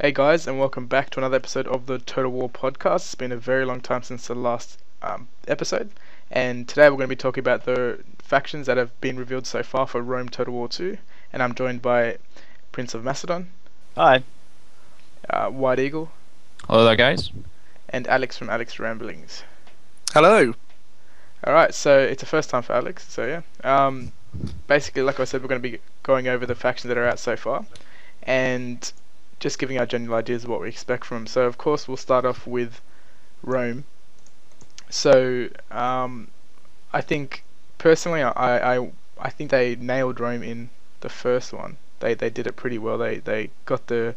Hey guys, and welcome back to another episode of the Total War podcast. It's been a very long time since the last episode, and today we're going to be talking about the factions that have been revealed so far for Rome Total War 2. And I'm joined by Prince of Macedon, Hi. WhiteEagle, Hello there, guys. and Alex from AlexRamblings. Hello. Alright, so it's a first time for Alex, so yeah. Basically, like I said, we're going to be going over the factions that are out so far, and just giving our general ideas of what we expect from them. So of course we'll start off with Rome. So I think personally I think they nailed Rome in the first one. They did it pretty well. They got the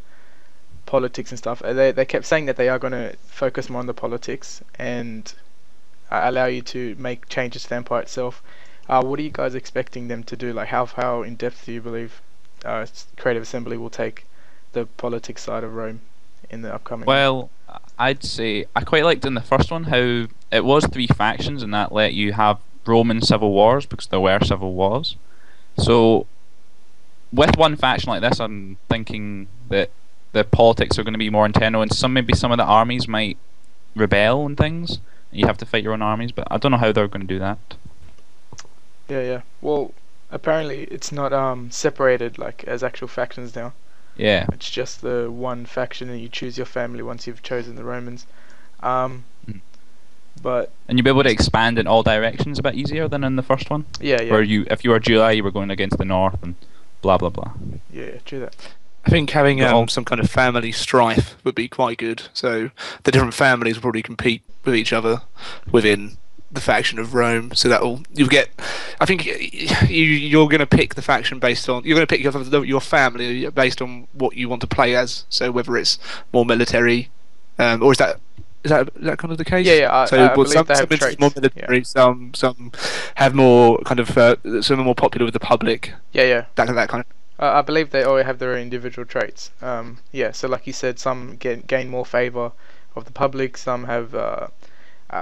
politics and stuff. They kept saying that they are going to focus more on the politics and allow you to make changes to the empire itself. What are you guys expecting them to do? Like how in depth do you believe Creative Assembly will take the politics side of Rome in the upcoming? Well, I'd say I quite liked in the first one how it was three factions and that let you have Roman civil wars because there were civil wars. So with one faction like this, I'm thinking that the politics are going to be more internal, and maybe some of the armies might rebel and things. And you have to fight your own armies, but I don't know how they're going to do that. Yeah. Well, apparently it's not separated like as actual factions now. Yeah. It's just the one faction, and you choose your family once you've chosen the Romans. But And you'll be able to expand in all directions a bit easier than in the first one. yeah, Where if you were July, you were going against the north and blah blah blah. yeah, true that. I think having Well- some kind of family strife would be quite good. So the different families will probably compete with each other within the faction of Rome. So you'll get. I think you're going to pick the faction based on you're going to pick your family based on what you want to play as. So whether it's more military, or is that kind of the case? Yeah. So I believe some they have instances traits. more military, some have more kind of some are more popular with the public. Yeah. That kind of. I believe they all have their own individual traits. Yeah. So like you said, some gain more favor of the public. Some have,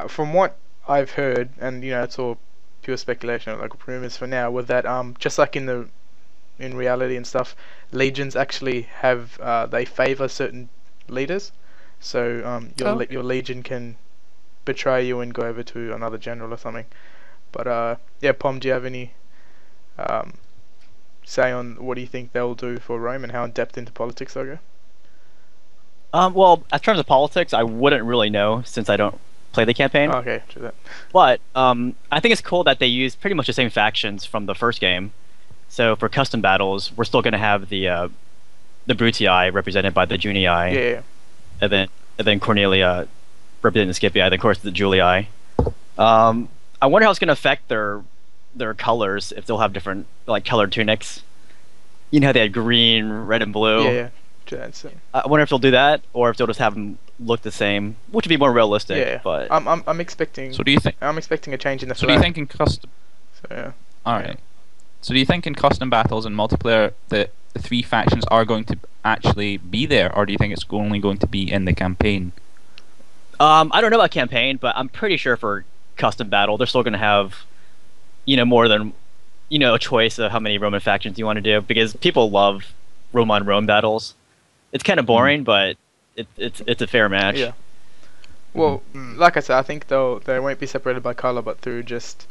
from what I've heard, and it's all pure speculation, like rumors for now, with that just like in reality and stuff, legions actually have they favor certain leaders. So your legion can betray you and go over to another general or something. But yeah, Pom, do you have any say on what do you think they'll do for Rome and how in depth into politics they'll go? Well, in terms of politics, I wouldn't really know since I don't play the campaign. Oh, okay, true that. But I think it's cool that they use pretty much the same factions from the first game. So for custom battles, we're still going to have the Brutii represented by the Junii, Yeah. and then Cornelia representing the Scipii, and of course the Julii. I wonder how it's going to affect their colors, if they'll have different like colored tunics. You know how they had green, red, and blue. Yeah. True that. So, I wonder if they'll do that, or if they'll just have them look the same, which would be more realistic. yeah. But I'm expecting. So do you think? I'm expecting a change in the So do flag. you think in custom? So yeah. All right. So do you think in custom battles and multiplayer the three factions are going to actually be there, or do you think it's only going to be in the campaign? I don't know about campaign, but I'm pretty sure for custom battle, they're still going to have, more than, a choice of how many Roman factions you want to do, because people love Rome on Rome battles. It's kind of boring, but it's a fair match. Yeah. Well, like I said, I think they won't be separated by color, but through just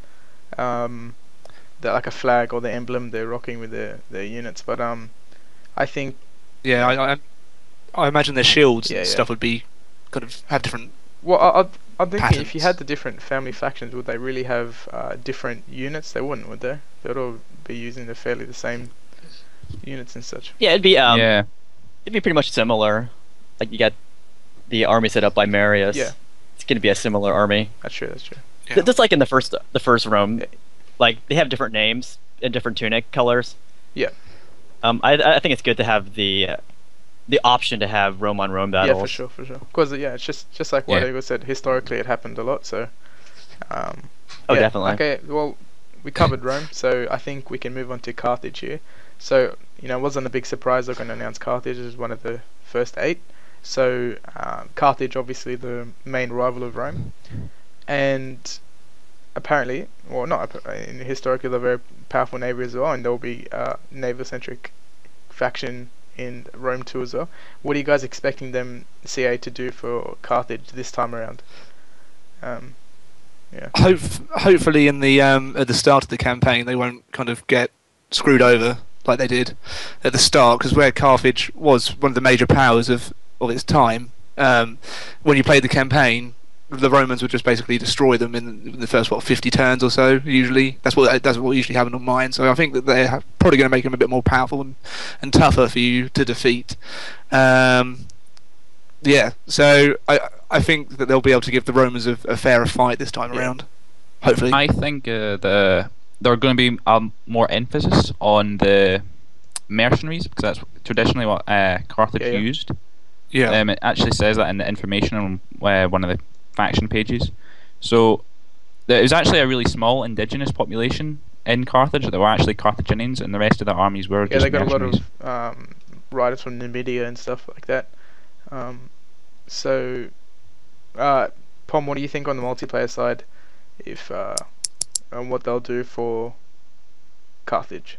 like a flag or the emblem they're rocking with their units. But I think Yeah, I imagine their shields Yeah, and yeah. stuff would be kind of have different. I'm thinking if you Patterns. had the different family factions, would they really have different units? They wouldn't, would they? They'd all be using the same units and such. Yeah, Yeah. it'd be pretty much similar. Like you got the army set up by Marius. Yeah. It's going to be a similar army. That's true. Yeah. Just like in the first Rome, Yeah. like they have different names and different tunic colors. Yeah. I think it's good to have the option to have Rome on Rome battles. Yeah, for sure. Because it's just like what Yeah. Eagle said. Historically, it happened a lot. So. Oh, Yeah, definitely. Okay, well, we covered Rome, so I think we can move on to Carthage here. So, it wasn't a big surprise they're going to announce Carthage as one of the first 8. So, Carthage, obviously the main rival of Rome, and apparently, well, historically, they're a very powerful navy as well, and there'll be a naval-centric faction in Rome 2 as well. What are you guys expecting them CA to do for Carthage this time around? Yeah. Hopefully, in the at the start of the campaign, they won't kind of get screwed over like they did at the start, because where Carthage was one of the major powers of its time, when you played the campaign, the Romans would just basically destroy them in the first 50 turns or so. Usually, that's what usually happened on mine. So I think that they're probably going to make them a bit more powerful and tougher for you to defeat. Yeah, so I think that they'll be able to give the Romans a fairer fight this time around. Hopefully. I think there are going to be more emphasis on the mercenaries, because that's traditionally what Carthage used. Yeah. It actually says that in the information on one of the faction pages. So there was actually a really small indigenous population in Carthage that were actually Carthaginians, and the rest of the armies were just they got mercenaries. a lot of riders from Numidia and stuff like that. So, Pom, what do you think on the multiplayer side, if on what they'll do for Carthage?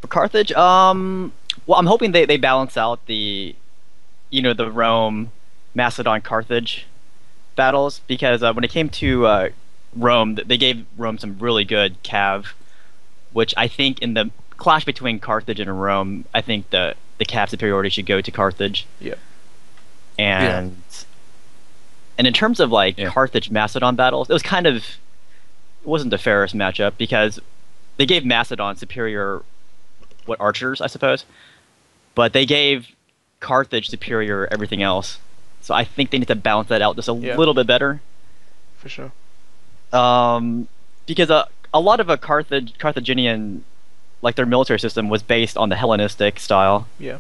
For Carthage, well, I'm hoping they balance out the Rome, Macedon, Carthage battles, because when it came to Rome, they gave Rome some really good cav, which I think in the clash between Carthage and Rome, I think the cav superiority should go to Carthage. Yeah. And in terms of Carthage Macedon battles, it wasn't the fairest matchup, because they gave Macedon superior archers, I suppose, but they gave Carthage superior everything else. So I think they need to balance that out just a little bit better. For sure. Because a lot of Carthaginian, their military system was based on the Hellenistic style. Yeah.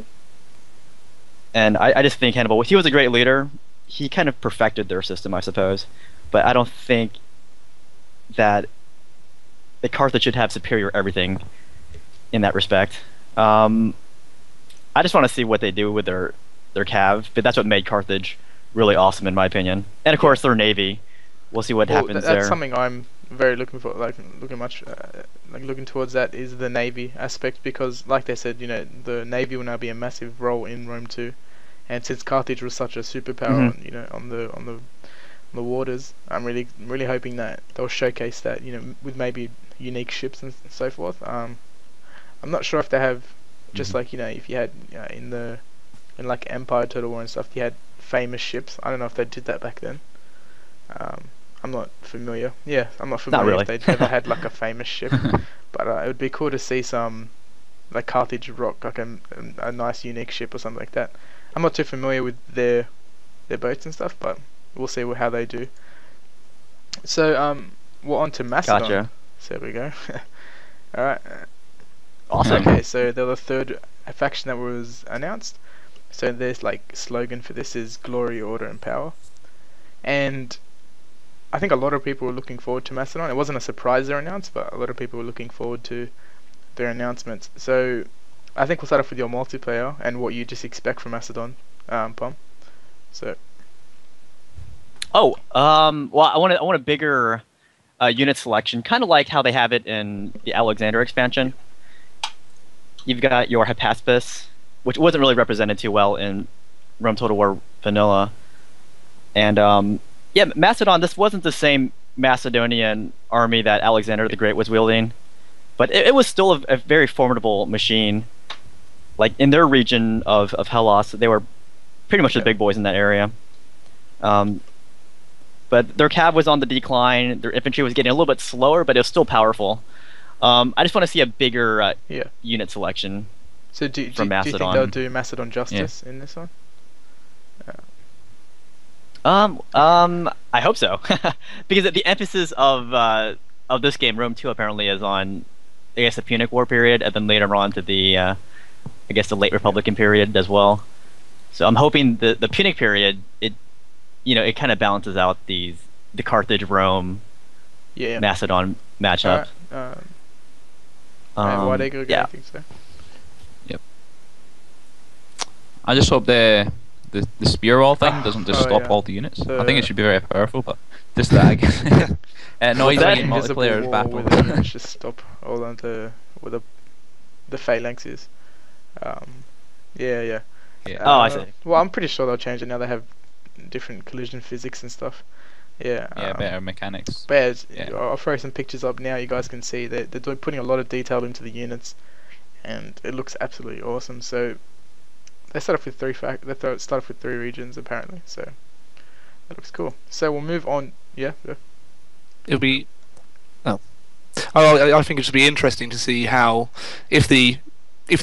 And I just think Hannibal, he was a great leader. He kind of perfected their system, I suppose. But I don't think that Carthage should have superior everything in that respect. I just want to see what they do with their cav, but that's what made Carthage really awesome, in my opinion. And of course, their navy. We'll see what happens there. That's something I'm very looking for, looking towards. That is the navy aspect, because, like they said, the navy will now be a massive role in Rome 2, and since Carthage was such a superpower, on the waters, I'm really hoping that they'll showcase that, with maybe unique ships and so forth. I'm not sure if they have, just if you had in Empire, Total War and stuff, you had famous ships. I don't know if they did that back then. I'm not familiar. Yeah, I'm not familiar if they'd ever had a famous ship, but it would be cool to see some Carthage rock a nice unique ship or something like that. I'm not too familiar with their boats and stuff, but we'll see how they do. So we're on to Macedon. Gotcha. So there we go. All right. Awesome. Okay, so they're the third faction that was announced. So their slogan for this is glory, order, and power. And I think a lot of people were looking forward to Macedon. It wasn't a surprise they're announced, but a lot of people were looking forward to their announcements. So I think we'll start off with your multiplayer and what you just expect from Macedon, Pom. So. Well, I want a bigger unit selection, kind of like how they have it in the Alexander expansion. You've got your Hypaspis, which wasn't really represented too well in Rome Total War Vanilla, and Macedon. This wasn't the same Macedonian army that Alexander the Great was wielding, but it was still a very formidable machine. In their region of Hellas, they were pretty much the big boys in that area. But their cav was on the decline. Their infantry was getting a little bit slower, but it was still powerful. I just want to see a bigger unit selection. So do you Macedon. think they'll do Macedon justice in this one? I hope so, because the emphasis of this game, Rome 2, apparently is on, I guess, the Punic War period, and then later on to the, I guess, the late Republican period as well. So I'm hoping the Punic period, it kind of balances out the Carthage Rome Macedon matchup. WhiteEagle, yeah. I think so. Yep. I just hope the spear wall thing doesn't just stop all the units. I think it should be very powerful, but just that, I guess. Noisy in multiplayer battle. Where the units just stop all onto where the phalanx is. Yeah, yeah. Yeah. Oh, I see. Well, I'm pretty sure they'll change it now. They have different collision physics and stuff. Yeah. Yeah, better mechanics. But Yeah. I'll throw some pictures up now. You guys can see they're putting a lot of detail into the units, and it looks absolutely awesome. So they start off with start off with 3 regions apparently. So that looks cool. So we'll move on. Yeah. It'll be. Oh. I think it should be interesting to see how, if the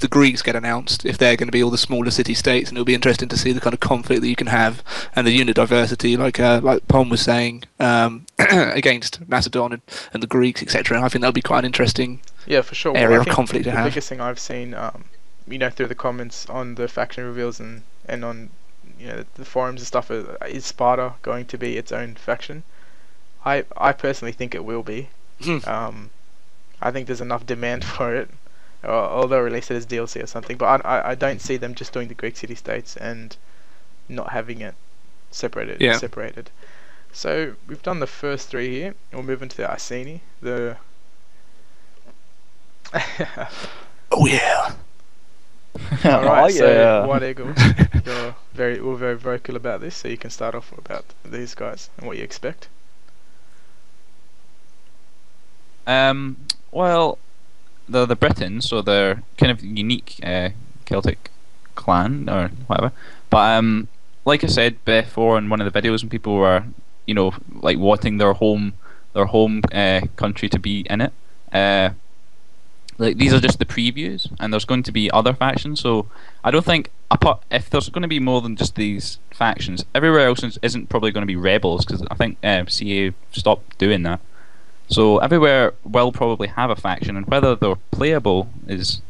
Greeks get announced, if they're going to be all the smaller city-states, and it'll be interesting to see the kind of conflict that you can have and the unit diversity, like Pom was saying, against Macedon and the Greeks, etc. I think that'll be quite an interesting For sure. area I of think conflict to the have. biggest thing I've seen, through the comments on the faction reveals and on, the forums and stuff, is Sparta going to be its own faction? I personally think it will be. I think there's enough demand for it, or they'll release it as DLC or something. But I don't see them just doing the Greek city-states and not having it separated. Yeah. So we've done the first 3 here. We'll move into the Icini. Oh yeah. Alright, yeah. so WhiteEagle, we're very vocal about this, so you can start off about these guys and what you expect. Well, the Britons, so they're kind of unique Celtic clan or whatever. But like I said before in one of the videos, when people were, like wanting their home country to be in it, like these are just the previews, and there's going to be other factions. So I don't think if there's going to be more than just these factions, everywhere else isn't probably going to be rebels, because I think CA stopped doing that. So everywhere will probably have a faction, and whether they're playable is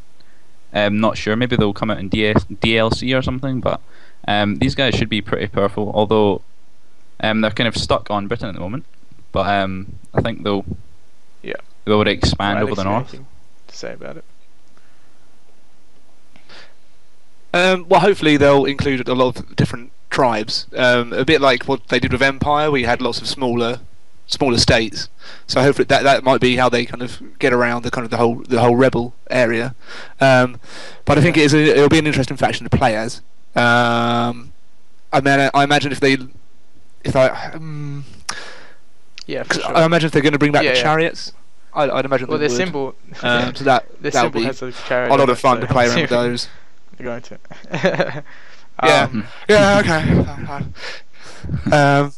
not sure. Maybe they'll come out in DLC or something, but these guys should be pretty powerful, although they're kind of stuck on Britain at the moment. But I think they'll be able to expand over the north. Anything to say about it? Well, hopefully they'll include a lot of different tribes, a bit like what they did with Empire, where you had lots of smaller states. So hopefully that might be how they kind of get around the whole rebel area. But I think it'll be an interesting faction to play as. I imagine Yeah, for sure. I imagine if they're going to bring back the Yeah. chariots, I'd imagine Well, they their would. symbol, So their that'll symbol be has a a chariot. lot on of it, fun so to play I'm around with assuming those. They're going to. Yeah. Yeah. Okay.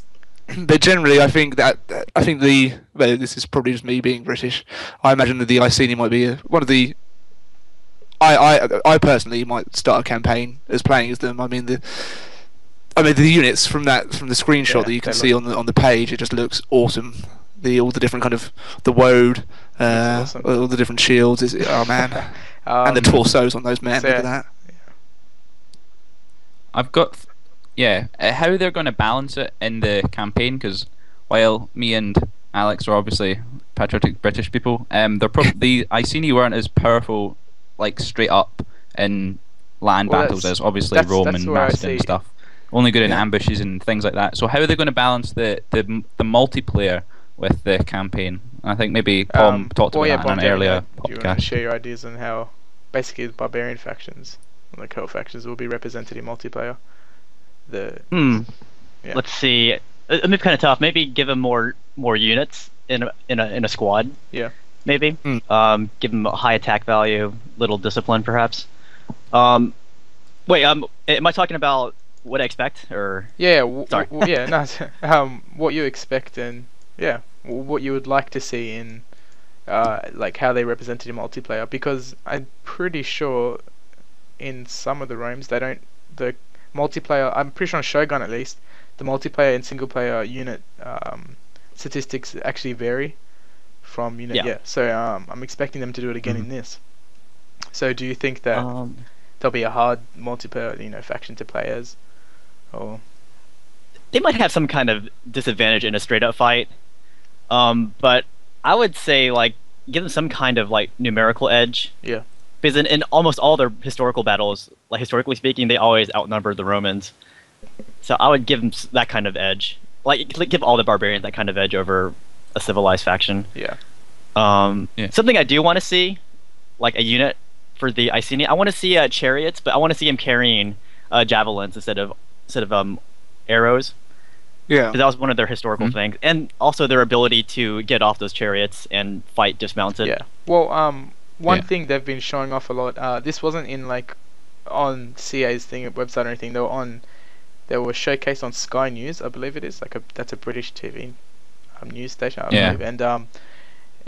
But generally, I think this is probably just me being British. I imagine that the Icini might be one of the. I personally might start a campaign as playing as them. I mean the units from the screenshot that you can see on the page, it just looks awesome. All the different kind of the woad, awesome. all the different shields. Oh man, and the torsos on those men. so Look at that. I've got, how they're going to balance it in the campaign, because while me and Alex are obviously patriotic British people, the Icini weren't as powerful, like straight up in land battles as obviously Rome and Macedon and stuff. Only good in ambushes and things like that. So how are they going to balance the multiplayer with the campaign? I think maybe Pom talked about that in an earlier Do you want to podcast. share your ideas on how basically the barbarian factions and the cult factions will be represented in multiplayer? Yeah. Let's see. Maybe kind of tough. Maybe give them more units in a squad. Yeah. Maybe. Give them a high attack value, little discipline, perhaps. Wait. Am I talking about what I expect, or? Yeah. Sorry. What you expect and what you would like to see in like how they represented in multiplayer, because I'm pretty sure in some of the roams the multiplayer, I'm pretty sure on Shogun at least, the multiplayer and single player unit statistics actually vary from unit. So I'm expecting them to do it again in this. So do you think that there'll be a hard multiplayer faction to play as, or They might have some kind of disadvantage in a straight up fight, but I would say like give them some kind of like numerical edge. Yeah. Because in almost all their historical battles, like historically speaking, they always outnumbered the Romans. So I would give them that kind of edge. Like give all the barbarians that kind of edge over a civilized faction. Yeah. Something I do want to see, like a unit for the Icini. I want to see chariots, but I want to see him carrying javelins instead of arrows. Yeah. Because that was one of their historical things, and also their ability to get off those chariots and fight dismounted. Yeah. Well, one thing they've been showing off a lot. This wasn't in like on CA's thing website or anything. They were showcased on Sky News, I believe it is. That's a British TV news station, I believe. And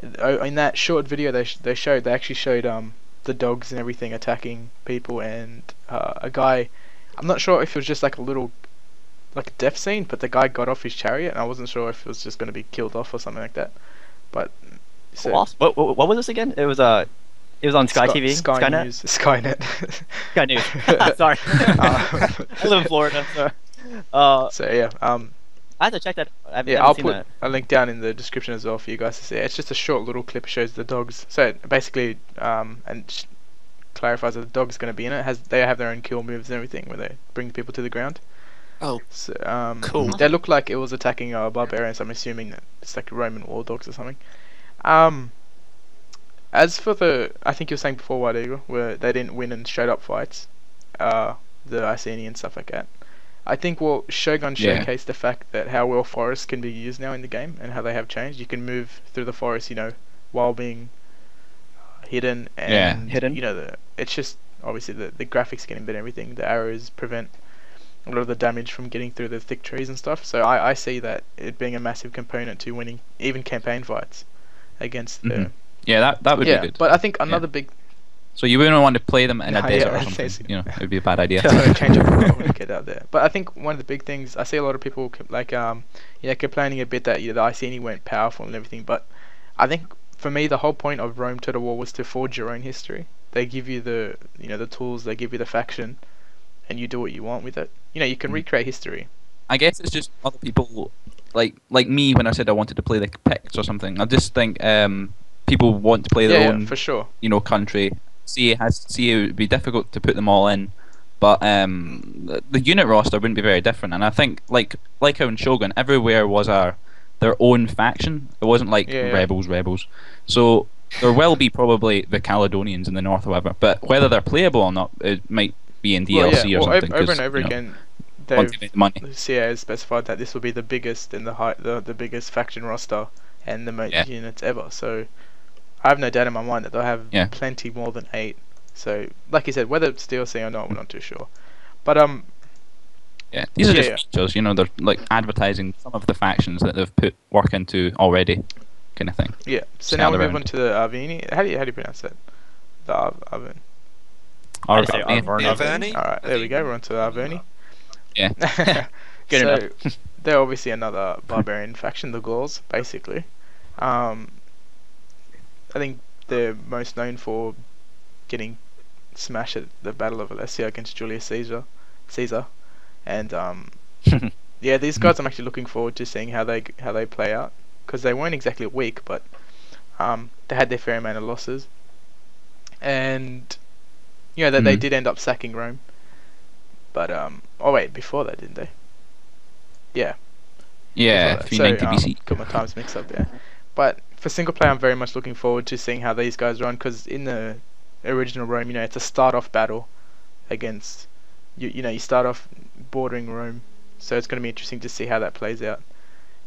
in that short video they actually showed the dogs and everything attacking people, and a guy. I'm not sure if it was just like a little death scene, but the guy got off his chariot, and I wasn't sure if it was just going to be killed off or something like that. But so what was this again? It was on Sky TV, Sky Skynet, News, Skynet. Sky News. Sorry, I live in Florida, so yeah. I have to check that. I'll put a link down in the description as well for you guys to see. It's just a short little clip, shows the dogs. So it basically, and clarifies that the dog's going to be in it. They have their own kill moves and everything, where they bring people to the ground. Oh, so, cool. They look like it was attacking barbarians. I'm assuming that it's like Roman war dogs or something. As for I think you were saying before, WhiteEagle, where they didn't win in straight up fights, the Icini and stuff like that. I think Shogun showcased the fact that how well forests can be used now in the game, and how they have changed. You can move through the forest, while being hidden, and it's just obviously the graphics getting better, everything. The arrows prevent a lot of the damage from getting through the thick trees and stuff. So I see that it being a massive component to winning even campaign fights against the. Yeah, that would be good. But I think another big. So you wouldn't want to play them in a desert or something. It would be a bad idea. Change up when you get out there. But I think one of the big things, I see a lot of people complaining a bit that the Icini weren't powerful and everything. But I think for me the whole point of Rome Total War was to forge your own history. They give you the tools, they give you the faction, and you do what you want with it. You can recreate history. I guess it's just other people like me when I said I wanted to play the Picts or something. I just think people want to play their own for sure. Country. CA would be difficult to put them all in, but the unit roster wouldn't be very different. And I think like how in Shogun, everywhere was their own faction. It wasn't like rebels. So there will be probably the Caledonians in the north, however. But whether they're playable or not, it might be in DLC or something. Over and over again, CA has specified that this will be the biggest in the biggest faction roster and the most units ever. So I have no doubt in my mind that they'll have plenty more than 8. So, like you said, whether it's DLC or not, we're not too sure. But these are just features. They're like advertising some of the factions that they've put work into already, kind of thing. Yeah. So now we move on to the Arverni. How do you pronounce that? The Arverni. Arverni. All right, there we go. We're on to the Arverni. Yeah. Good enough. They're obviously another barbarian faction, the Gauls, basically. I think they're most known for getting smashed at the Battle of Alesia against Julius Caesar, and these guys I'm actually looking forward to seeing how they play out, because they weren't exactly weak, but they had their fair amount of losses, and that they did end up sacking Rome, but before that, didn't they? Yeah, 390 BC. Got my times mixed up there, but for single player, I'm very much looking forward to seeing how these guys run, because in the original Rome, it's a start-off battle against you start off bordering Rome, so it's going to be interesting to see how that plays out.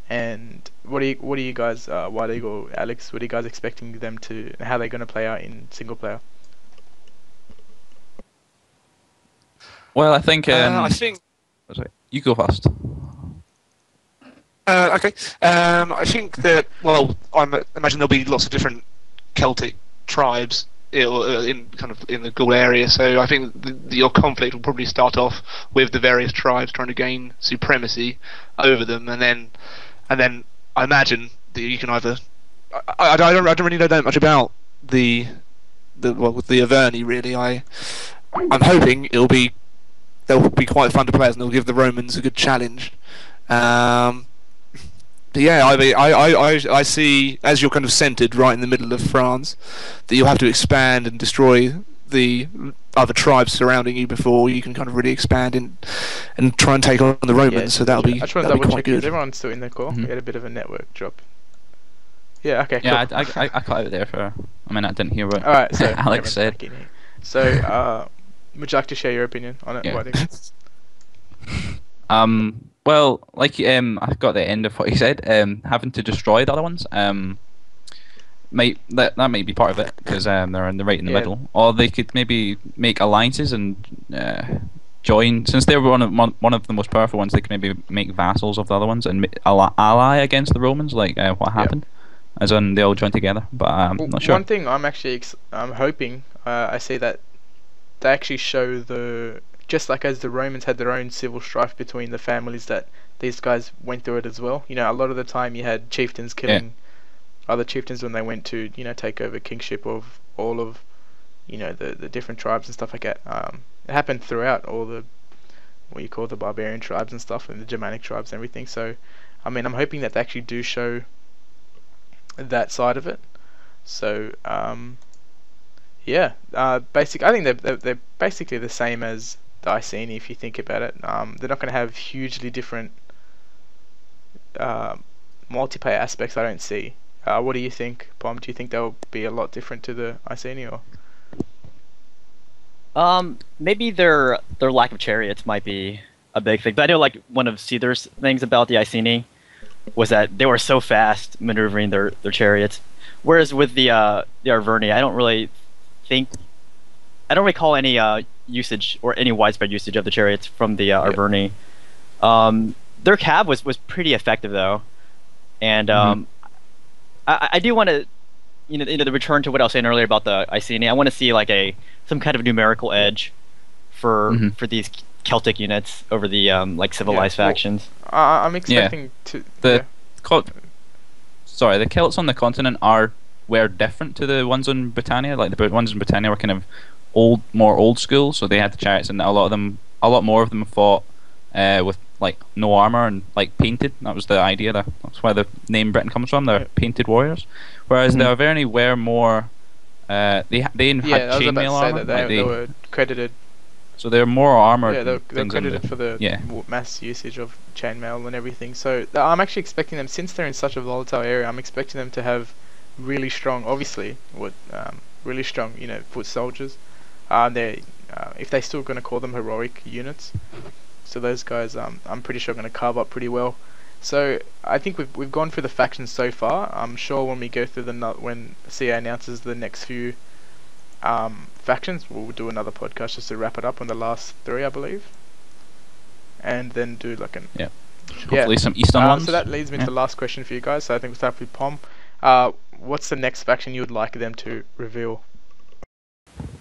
And what are you guys, WhiteEagle, Alex? What are you guys expecting them to? How they're going to play out in single player? Well, I think. You go first. Okay. I think that, I imagine there'll be lots of different Celtic tribes in the Gaul area. So I think your conflict will probably start off with the various tribes trying to gain supremacy over them, and then I imagine that you can either. I don't really know that much about with the Arverni really. I'm hoping they'll be quite fun to play as, and they'll give the Romans a good challenge. But yeah, I see, as you're kind of centred right in the middle of France, that you'll have to expand and destroy the other tribes surrounding you before you can kind of really expand and try and take on the Romans. So that'll be quite good. Is everyone still in the call? We had a bit of a network drop. Yeah. Okay. Cool. Yeah, I cut out there for. I didn't hear what Alright, so Alex said. So, would you like to share your opinion on it? Yeah. WhiteEagle? Well, like I got the end of what he said. Having to destroy the other ones. Might that might be part of it because they're right in the Yeah. middle, or they could maybe make alliances and join. Since they were one of the most powerful ones, they could maybe make vassals of the other ones and ally against the Romans, like what happened, as in they all join together. But I'm not sure. One thing I'm actually I'm hoping I see that they actually show the just like as the Romans had their own civil strife between the families, that these guys went through it as well. You know, a lot of the time you had chieftains killing other chieftains when they went to, you know, take over kingship of all of, you know, the different tribes and stuff like that. It happened throughout all the what you call the barbarian tribes and stuff, and the Germanic tribes and everything. So, I mean, I'm hoping that they actually do show that side of it. So, yeah, I think they're basically the same as the Icini if you think about it. They're not going to have hugely different multiplayer aspects. I don't see. What do you think, Pom? Do you think they'll be a lot different to the Icini, or? Maybe their lack of chariots might be a big thing. But I know like one of Seether's things about the Icini was that they were so fast maneuvering their chariots. Whereas with the Arverni, I don't recall any usage or any widespread usage of the chariots from the Arverni. Their cab was pretty effective though, and I do want to, the return to what I was saying earlier about the Iceni. I want to see like some kind of numerical edge for these Celtic units over the like civilized factions. I'm expecting to the Celts on the continent were different to the ones on Britannia. Like the ones in Britannia were kind of more old school, so they had the chariots, and a lot more of them fought with like no armor and like painted. That was the idea. That's why the name Britain comes from. They're painted warriors. Whereas the Arverni were more. They had chainmail armor. They were credited. So they're more armored. Yeah, they're credited for the mass usage of chainmail and everything. So I'm actually expecting them, since they're in such a volatile area, I'm expecting them to have really strong, really strong, foot soldiers. If they're still going to call them heroic units. So those guys, I'm pretty sure, are going to carve up pretty well. So I think we've gone through the factions so far. I'm sure when we go through when CA announces the next few factions, we'll do another podcast just to wrap it up on the last 3, I believe, and then do like hopefully some Eastern ones. So that leads me to the last question for you guys. So I think we'll start with Pom. What's the next faction you would like them to reveal?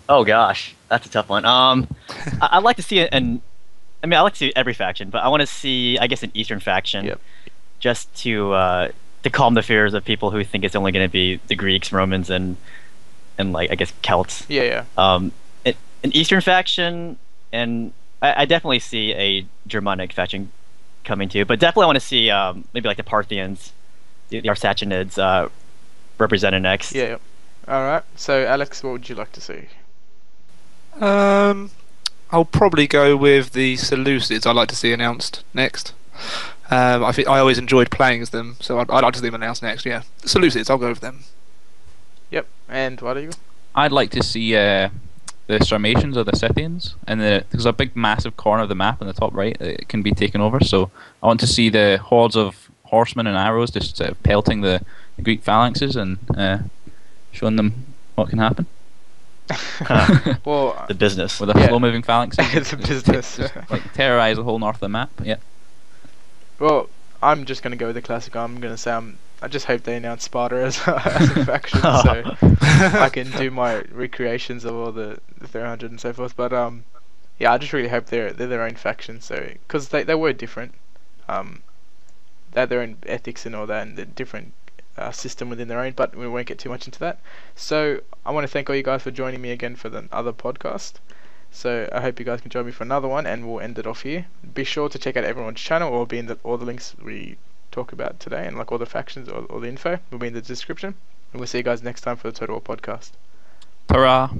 Oh gosh, that's a tough one. I'd like to see I like to see every faction, but I want to see, I guess, an Eastern faction, just to calm the fears of people who think it's only going to be the Greeks, Romans, and like I guess Celts. An Eastern faction, and I definitely see a Germanic faction coming too, but definitely I want to see maybe like the Parthians, the Arsacinids represented next. All right. So Alex, what would you like to see? I'll probably go with the Seleucids. I'd like to see announced next. I think I always enjoyed playing as them, so I'd like to see them announced next. Yeah, the Seleucids. I'll go with them. Yep. And what are you? I'd like to see the Sarmatians or the Scythians, and there's a big, massive corner of the map in the top right that can be taken over. So I want to see the hordes of horsemen and arrows just pelting the Greek phalanxes and showing them what can happen. Well, the business with a slow-moving phalanx. It's a business. Like terrorize the whole north of the map. Yeah. Well, I'm just gonna go with the classic. I'm gonna say I just hope they announce Sparta as a faction, so I can do my recreations of all the 300 and so forth. But I just really hope they're their own faction. So because they were different, they had their own ethics and all that, and the different system within their own, but we won't get too much into that. So I want to thank all you guys for joining me again for the other podcast. So I hope you guys can join me for another one, and we'll end it off here. Be sure to check out everyone's channel, or be in all the links we talk about today, and like all the factions or all the info will be in the description. And we'll see you guys next time for the Total War podcast. Ta-ra!